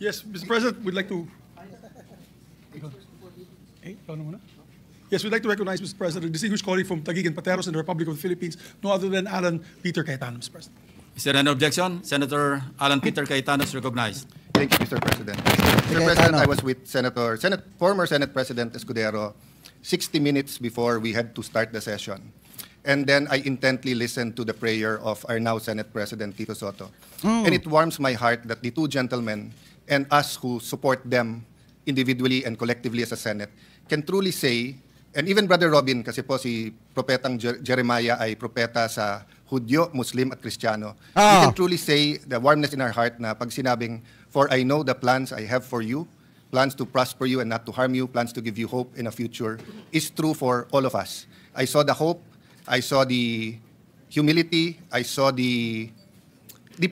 Yes, Mr. President, we'd like to... Yes, we'd like to recognize, Mr. President, a distinguished colleague from Taguig and Pateros in the Republic of the Philippines, no other than Alan Peter Cayetano, Mr. President. Is there any objection? Senator Alan Peter Cayetano is recognized. Thank you, Mr. President. Mr. President, I was with former Senate President Escudero 60 minutes before we had to start the session. And then I intently listened to the prayer of our now Senate President Tito Soto. And it warms my heart that the two gentlemen and us who support them individually and collectively as a Senate can truly say, and even Brother Robin, kasi po si Propetang Jeremiah ay propeta sa Hudyo, Muslim at Kristiyano. We can truly say the warmness in our heart na pag sinabing, for I know the plans I have for you, plans to prosper you and not to harm you, plans to give you hope in a future, is true for all of us. I saw the hope, I saw the humility, I saw the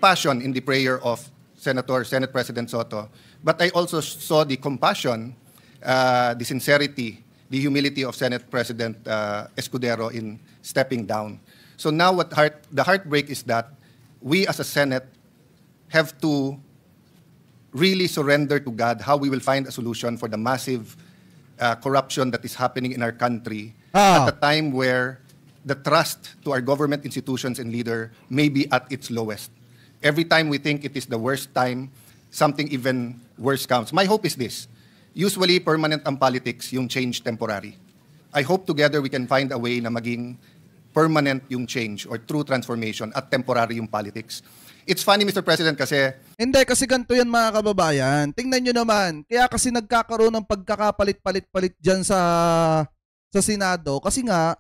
passion in the prayer of Senate President Soto, but I also saw the compassion, the sincerity, the humility of Senate President Escudero in stepping down. So now the heartbreak is that we as a Senate have to really surrender to God how we will find a solution for the massive corruption that is happening in our country at a time where the trust to our government institutions and leader may be at its lowest. Every time we think it is the worst time, something even worse comes. My hope is this. Usually, permanent ang politics, yung change temporary. I hope together we can find a way na maging permanent yung change or true transformation at temporary yung politics. It's funny, Mr. President, kasi... Hindi, kasi ganito yan mga kababayan. Tingnan nyo naman. Kaya kasi nagkakaroon ng pagkakapalit-palit-palit dyan sa Senado. Kasi nga,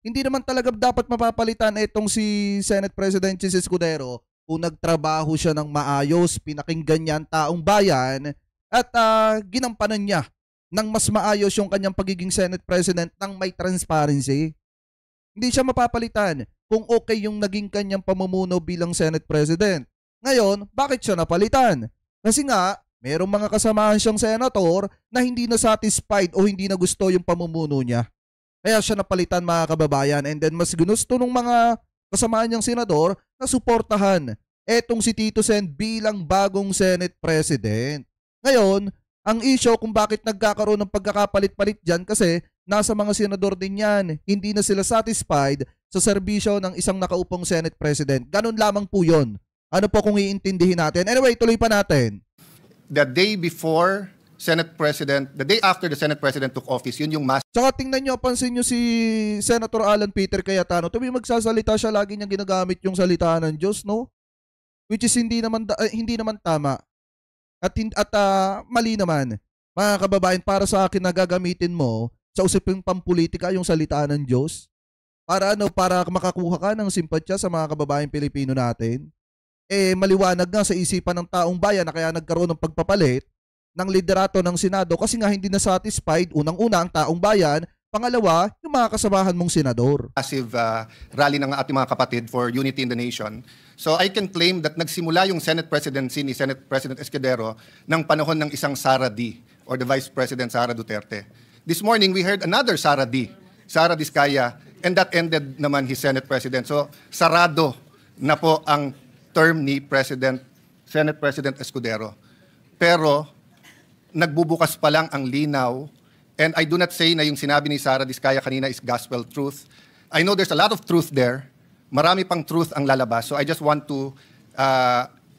hindi naman talaga dapat mapapalitan itong si Senate President si Escudero kung nagtrabaho siya ng maayos, pinakinggan niya ang taong bayan at ginampanan niya ng mas maayos yung kanyang pagiging Senate President ng may transparency. Hindi siya mapapalitan kung okay yung naging kanyang pamumuno bilang Senate President. Ngayon, bakit siya napalitan? Kasi nga, merong mga kasamahan siyang senator na hindi na satisfied o hindi na gusto yung pamumuno niya. Kaya siya napalitan mga kababayan, and then mas ginusto ng mga kasamahan niyang senador na suportahan etong si Tito Sen bilang bagong Senate President. Ngayon, ang issue kung bakit nagkakaroon ng pagkakapalit-palit dyan kasi nasa mga senador din yan. Hindi na sila satisfied sa serbisyo ng isang nakaupong Senate President. Ganun lamang po yun. Ano po kung iintindihin natin? Anyway, tuloy pa natin. The day after the Senate President took office, yun yung mass. Tsaka tingnan nyo, pansin nyo si Senator Alan Peter Cayetano. Tuwing magsasalita siya, lagi niyang ginagamit yung salita ng Diyos, no? Which is hindi naman tama. At mali naman. Mga kababayan, para sa akin nagagamitin mo sa usaping pampolitika yung salita ng Diyos. Para makakuha ka ng simpatya sa mga kababayan Pilipino natin. Maliwanag nga sa isipan ng taong bayan na kaya nagkaroon ng pagpapalit ng liderato ng Senado kasi nga hindi na satisfied unang-una ang taong bayan, pangalawa, yung mga kasamahan mong senador. Massive rally ng ating mga kapatid for unity in the nation. So I can claim that nagsimula yung Senate presidency ni Senate President Escudero ng panahon ng isang Sara D. or the Vice President Sara Duterte. This morning, we heard another Sara D. Sara Diskaya, and that ended naman his Senate President. So sarado na po ang term ni Senate President Escudero. Pero nagbubukas pa lang ang linaw, and I do not say na yung sinabi ni Sara Diskaya kanina is gospel truth. I know there's a lot of truth there. Marami pang truth ang lalabas. So I just want to,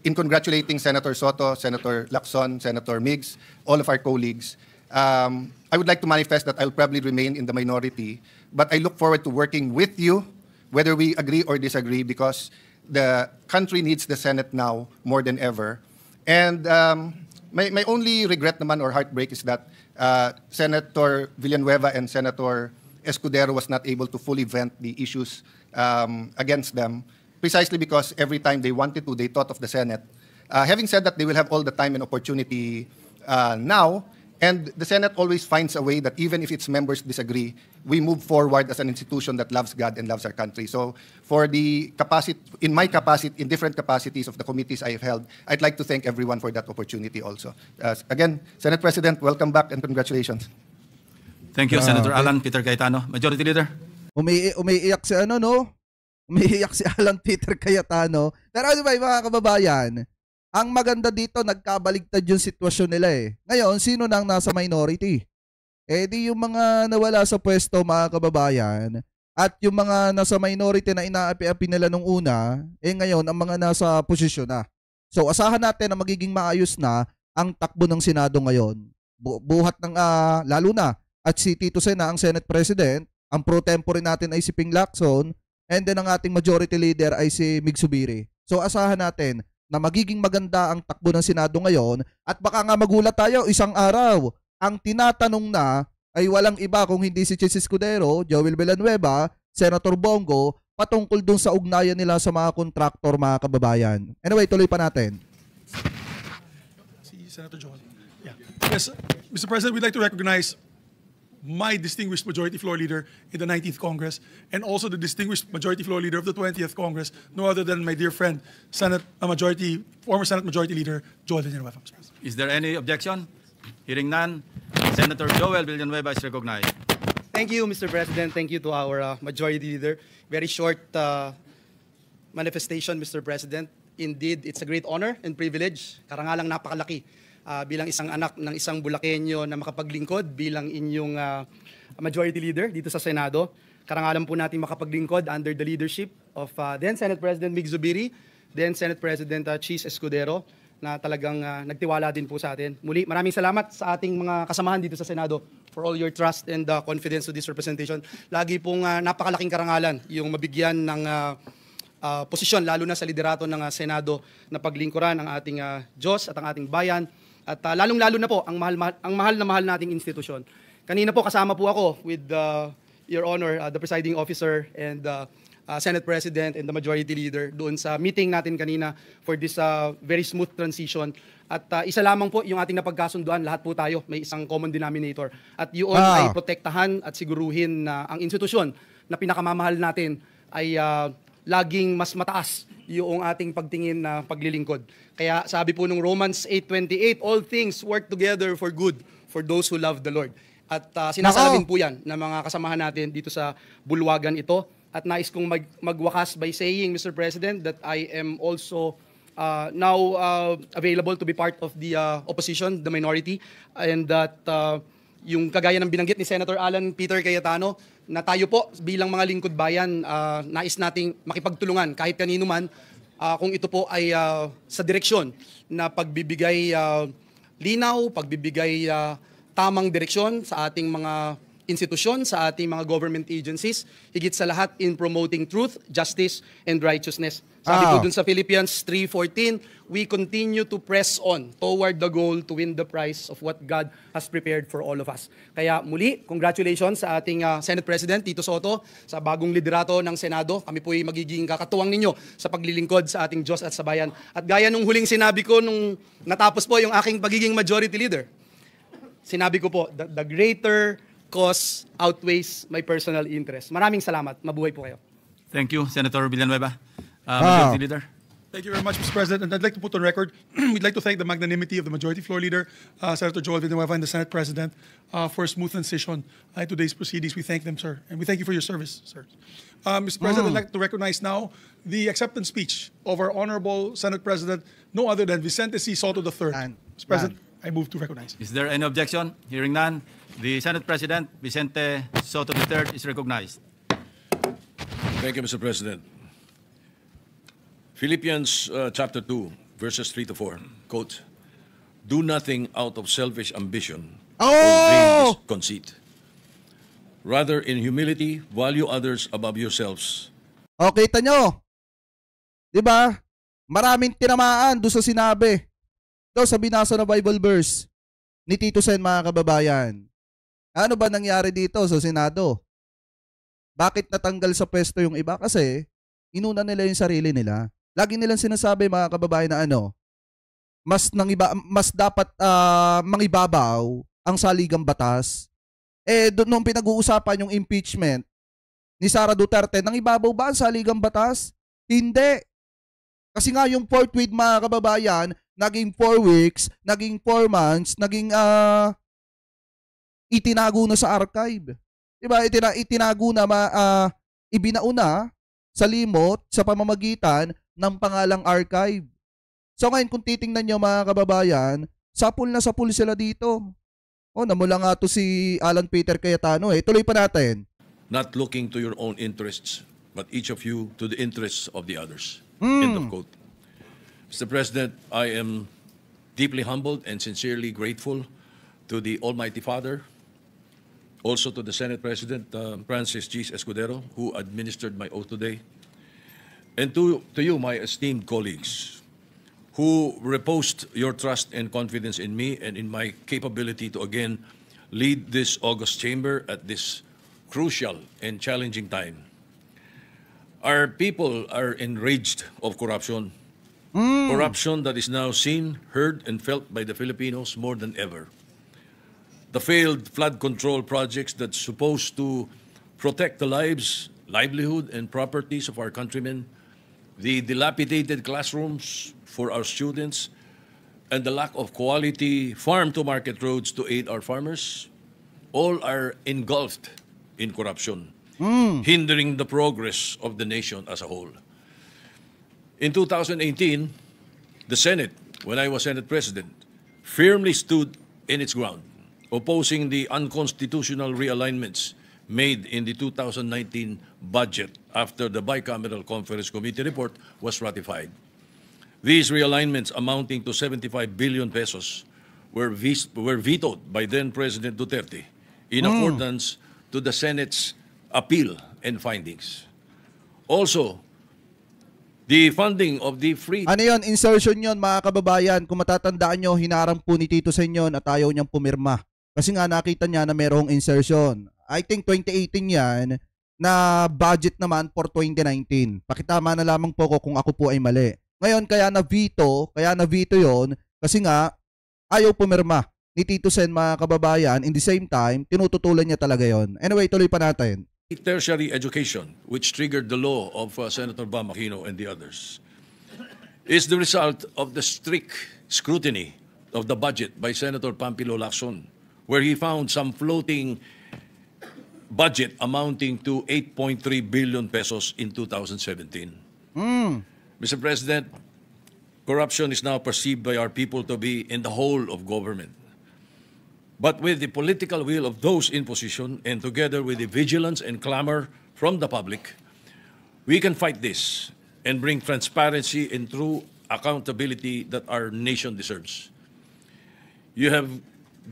in congratulating Senator Soto, Senator Lacson, Senator Migs, all of our colleagues, I would like to manifest that I'll probably remain in the minority, but I look forward to working with you, whether we agree or disagree, because the country needs the Senate now more than ever. And my only regret naman or heartbreak is that Senator Villanueva and Senator Escudero was not able to fully vent the issues against them, precisely because every time they wanted to, they thought of the Senate. Having said that, they will have all the time and opportunity now, and the Senate always finds a way that even if its members disagree, we move forward as an institution that loves God and loves our country. So for the capacity, in my capacity, in different capacities of the committees I have held, I'd like to thank everyone for that opportunity also. Again, Senate President, welcome back and congratulations. Thank you, Senator Alan Peter Cayetano. Majority Leader. Umiiyak si Umiiyak si Alan Peter Cayetano. Pero ano ba mga kababayan? Ang maganda dito, nagkabaligtad yung sitwasyon nila eh. Ngayon, sino nang nasa minority? Eh di yung mga nawala sa pwesto, mga kababayan, at yung mga nasa minority na inaapi-api nila nung una, eh ngayon ang mga nasa posisyon na. So asahan natin na magiging maayos na ang takbo ng Senado ngayon. Buhat ng lalo na at si Tito Sena ang Senate President, ang pro tempore natin ay si Ping Lacson, and then ang ating majority leader ay si Mig Zubiri. So asahan natin na magiging maganda ang takbo ng Senado ngayon at baka nga magulat tayo isang araw. Ang tinatanong na ay walang iba kung hindi si Chis Escudero, Joel Villanueva, Senator Bongo, patungkol dun sa ugnayan nila sa mga kontraktor, mga kababayan. Anyway, tuloy pa natin. Si Senator Joel. Yeah. Yes, Mr. President, we'd like to recognize my distinguished Majority Floor Leader in the 19th Congress and also the distinguished Majority Floor Leader of the 20th Congress, no other than my dear friend, former Senate Majority Leader, Joel Villanueva, Mr. President. Is there any objection? Hearing none, Senator Joel Villanueva is recognized. Thank you, Mr. President. Thank you to our Majority Leader. Very short manifestation, Mr. President. Indeed, it's a great honor and privilege. Karangalang napakalaki bilang isang anak ng isang Bulakenyo na makapaglingkod bilang inyong Majority Leader dito sa Senado. Karangalan po natin makapaglingkod under the leadership of then Senate President Mig Zubiri, then Senate President Chis Escudero, na talagang nagtiwala din po sa atin. Muli, maraming salamat sa ating mga kasamahan dito sa Senado for all your trust and confidence to this representation. Lagi pong napakalaking karangalan yung mabigyan ng posisyon, lalo na sa liderato ng Senado, na paglingkuran ang ating Diyos at ang ating bayan. At lalong-lalo na po ang mahal na mahal nating institusyon. Kanina po kasama po ako with Your Honor, the presiding officer and Senate President and the Majority Leader doon sa meeting natin kanina for this very smooth transition. At isa lamang po yung ating napagkasunduan, lahat po tayo may isang common denominator. At yun ay protektahan at siguruhin na ang institusyon na pinakamamahal natin ay laging mas mataas yung ating pagtingin na paglilingkod. Kaya sabi po nung Romans 8:28, all things work together for good for those who love the Lord. At sinasalamin po yan ng mga kasamahan natin dito sa bulwagan ito. At nais kong magwakas by saying, Mr. President, that I am also now available to be part of the opposition, the minority, and that yung kagaya ng binanggit ni Senator Alan Peter Cayetano, na tayo po bilang mga lingkod bayan, nais nating makipagtulungan kahit kanino man kung ito po ay sa direksyon na pagbibigay linaw, pagbibigay tamang direksyon sa ating mga institusyon, sa ating mga government agencies, higit sa lahat in promoting truth, justice, and righteousness. Sabi po dun sa Philippians 3:14, we continue to press on toward the goal to win the prize of what God has prepared for all of us. Kaya muli, congratulations sa ating Senate President, Tito Soto, sa bagong liderato ng Senado. Kami po ay magiging kakatuwang ninyo sa paglilingkod sa ating Diyos at sa bayan. At gaya nung huling sinabi ko nung natapos po yung aking pagiging majority leader, sinabi ko po, the greater cause outweighs my personal interest. Maraming salamat. Mabuhay po kayo. Thank you, Senator Villanueva. Majority Leader. Thank you very much, Mr. President. And I'd like to put on record, we'd like to thank the magnanimity of the Majority Floor Leader, Senator Joel Villanueva, and the Senate President for a smooth transition in today's proceedings. We thank them, sir. And we thank you for your service, sir. Mr. President, I'd like to recognize now the acceptance speech of our Honorable Senate President, no other than Vicente C. Soto III. Mr. President, I move to recognize. Is there any objection? Hearing none, the Senate President, Vicente Soto III, is recognized. Thank you, Mr. President. Philippians chapter 2, verses 3 to 4, quote, do nothing out of selfish ambition or vain conceit. Rather, in humility, value others above yourselves. Okay, kita nyo. Diba? Maraming tinamaan doon sa sinabi. Ito sa binasa na Bible verse ni Tito Sen, mga kababayan. Ano ba nangyari dito sa Senado? Bakit natanggal sa pwesto yung iba? Kasi inuna nila yung sarili nila. Lagi nilang sinasabi, mga kababayan, na mas dapat mangibabaw ang saligang batas. Nung pinag-uusapan yung impeachment ni Sara Duterte, nang ibabaw ba ang saligang batas? Hindi. Kasi nga yung fourth week, mga kababayan, naging 4 weeks, naging 4 months, naging itinago na sa archive. Diba? Itinago na, ibinauna sa limot sa pamamagitan ng pangalang archive. So ngayon kung titingnan nyo mga kababayan, sapul na sapul sila dito. Namula nga to si Alan Peter Cayetano Tuloy pa natin. Not looking to your own interests, but each of you to the interests of the others. End of quote. Mr. President, I am deeply humbled and sincerely grateful to the Almighty Father, also to the Senate President, Francis G. Escudero, who administered my oath today, and to you, my esteemed colleagues, who reposed your trust and confidence in me and in my capability to again lead this august chamber at this crucial and challenging time. Our people are enraged of corruption. Corruption that is now seen, heard, and felt by the Filipinos more than ever. The failed flood control projects that's supposed to protect the lives, livelihood, and properties of our countrymen, the dilapidated classrooms for our students, and the lack of quality farm-to-market roads to aid our farmers, all are engulfed in corruption, hindering the progress of the nation as a whole. In 2018, the Senate, when I was Senate President, firmly stood in its ground, opposing the unconstitutional realignments made in the 2019 budget after the Bicameral Conference Committee report was ratified. These realignments amounting to 75 billion pesos were vetoed by then-President Duterte in accordance to the Senate's appeal and findings. Also, the funding of the free... Ano yun? Insertion yun mga kababayan. Kung matatandaan nyo, hinarang po ni Tito Senyon at ayaw niyang pumirma. Kasi nga nakita niya na merong insertion. I think 2018 yan na budget naman for 2019. Pakitama na lamang po ko kung ako po ay mali. Ngayon, kaya na-veto yon kasi nga ayaw pumirma ni Tito Sen mga kababayan. In the same time, tinututulan niya talaga yon. Anyway, tuloy pa natin. Tertiary education, which triggered the law of Senator Bam Aquino and the others, is the result of the strict scrutiny of the budget by Senator Pampilo Lacson, where he found some floating budget amounting to 8.3 billion pesos in 2017. Mr. President, corruption is now perceived by our people to be in the whole of government. But with the political will of those in position and together with the vigilance and clamor from the public, we can fight this and bring transparency and true accountability that our nation deserves. You have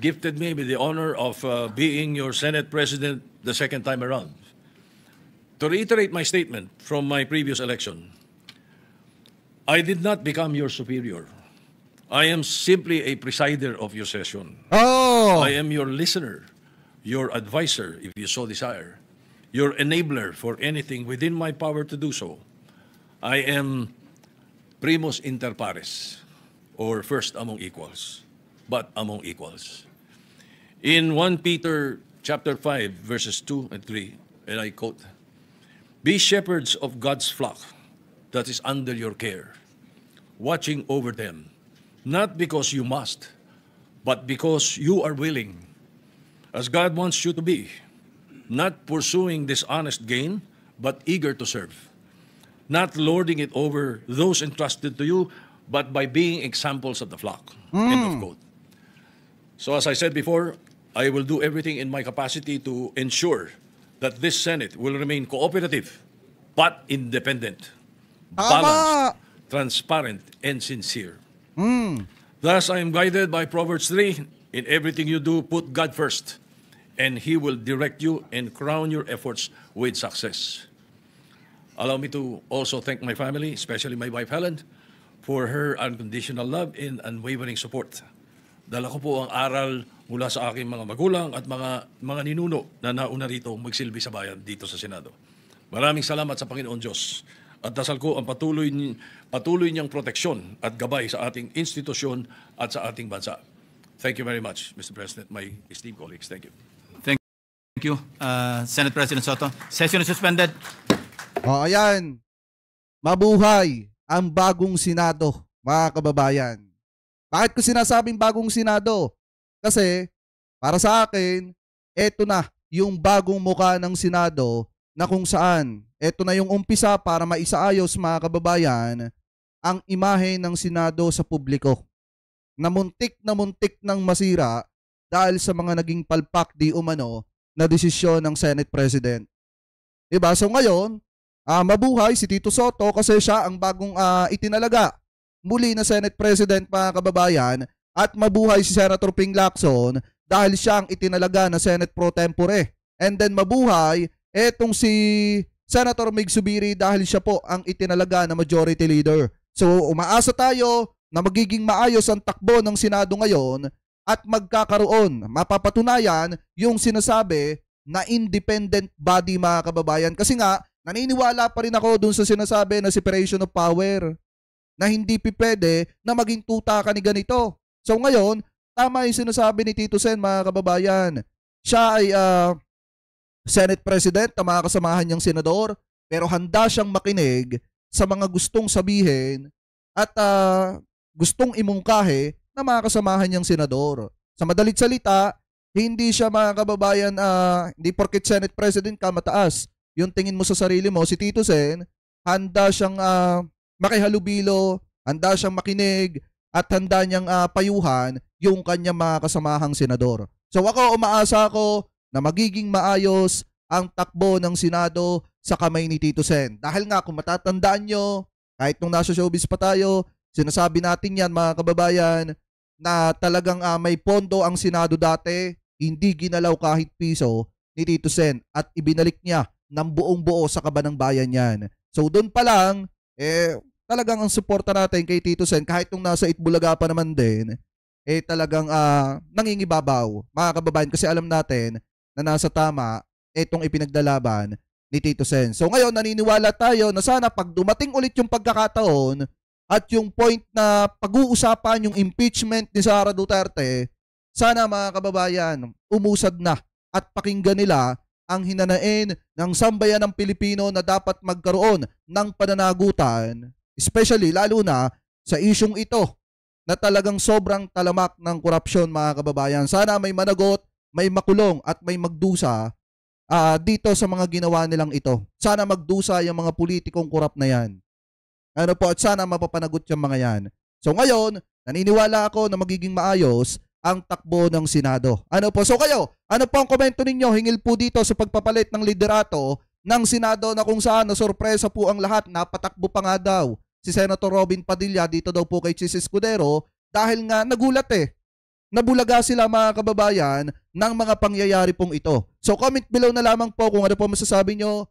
gifted me with the honor of being your Senate President the second time around. To reiterate my statement from my previous election, I did not become your superior. I am simply a presider of your session. I am your listener, your advisor, if you so desire, your enabler for anything within my power to do so. I am primus inter pares, or first among equals, but among equals. In 1 Peter chapter 5, verses 2 and 3, and I quote, "Be shepherds of God's flock that is under your care, watching over them, not because you must, but because you are willing, as God wants you to be, not pursuing dishonest gain, but eager to serve, not lording it over those entrusted to you, but by being examples of the flock." End of quote. So as I said before, I will do everything in my capacity to ensure that this Senate will remain cooperative, but independent, balanced, transparent, and sincere. Thus, I am guided by Proverbs 3, in everything you do, put God first, and He will direct you and crown your efforts with success. Allow me to also thank my family, especially my wife Helen, for her unconditional love and unwavering support. Dala ko po ang aral mula sa aking mga magulang at mga ninuno na nauna rito magsilbi sa bayan dito sa Senado. Maraming salamat sa Panginoon Diyos. At dasal ko ang patuloy niyang proteksyon at gabay sa ating institusyon at sa ating bansa. Thank you very much, Mr. President, my esteemed colleagues. Thank you. Thank you, Senate President Soto. Session is suspended. Ayan. Mabuhay ang bagong Senado, mga kababayan. Bakit ko sinasabing bagong Senado? Kasi, para sa akin, eto na yung bagong mukha ng Senado na kung saan, eto na yung umpisa para maisaayos mga kababayan ang imahe ng Senado sa publiko. Na muntik ng masira dahil sa mga naging palpak di umano na desisyon ng Senate President. Diba? So ngayon, mabuhay si Tito Soto kasi siya ang bagong itinalaga muli na Senate President, mga kababayan, at mabuhay si Senator Ping Lacson dahil siya ang itinalaga na Senate Pro Tempore. And then mabuhay etong si Senator Mig Zubiri dahil siya po ang itinalaga na Majority Leader. So umaasa tayo na magiging maayos ang takbo ng Senado ngayon at magkakaroon, mapapatunayan yung sinasabi na independent body, mga kababayan. Kasi nga, naniniwala pa rin ako dun sa sinasabi na separation of power na hindi pwede na maging tuta ka ni ganito. So ngayon, tama yung sinasabi ni Tito Sen, mga kababayan. Siya ay Senate President na mga kasamahan niyang senador, pero handa siyang makinig sa mga gustong sabihin at gustong imungkahe na mga kasamahan niyang senador. Sa madalit salita, hindi siya, mga kababayan, hindi porket Senate President ka mataas yung tingin mo sa sarili mo. Si Tito Sen, handa siyang makihalubilo, handa siyang makinig, at handa niyang payuhan yung kanyang mga kasamahang senador. So ako, umaasa ako na magiging maayos ang takbo ng Senado sa kamay ni Tito Sen. Dahil nga, kung matatandaan nyo, kahit nung nasa showbiz pa tayo, sinasabi natin yan, mga kababayan, na talagang may pondo ang Senado dati, hindi ginalaw kahit piso ni Tito Sen at ibinalik niya ng buong buo sa kabanang bayan yan. So doon pa lang, talagang ang suporta natin kay Tito Sen, kahit nung nasa Itbulaga pa naman din, talagang nangingibabaw, mga kababayan, kasi alam natin na nasa tama itong ipinagdalaban ni Tito Sen. So ngayon, naniniwala tayo na sana pag dumating ulit yung pagkakataon at yung point na pag-uusapan yung impeachment ni Sara Duterte, sana, mga kababayan, umusad na at pakinggan nila ang hinanain ng sambayan ng Pilipino na dapat magkaroon ng pananagutan, especially lalo na sa isyong ito na talagang sobrang talamak ng korupsyon, mga kababayan. Sana may managot, may makulong at may magdusa dito sa mga ginawa nilang ito. Sana magdusa yung mga politikong korap na yan. At sana mapapanagot yung mga yan. So ngayon, naniniwala ako na magiging maayos ang takbo ng Senado. So kayo, ano po ang komento ninyo hingil po dito sa pagpapalit ng liderato ng Senado na kung saan nasorpresa po ang lahat, napatakbo pa nga daw si Senator Robin Padilla dito daw po kay Chis Escudero dahil nga nagulat nabulaga sila, mga kababayan, ng mga pangyayari pong ito. So comment below na lamang po kung ano po masasabi nyo